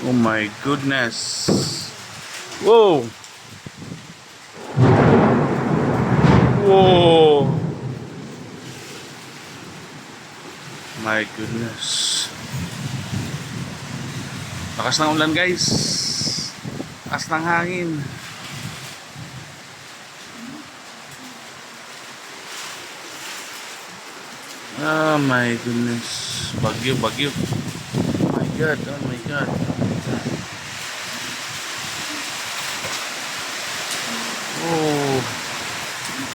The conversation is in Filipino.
Oh my goodness. Whoa. Whoa. My goodness. Lakas ng ulan, guys. Lakas ng hangin. Oh my goodness. Bagyo, bagyo. Oh my God, oh my God.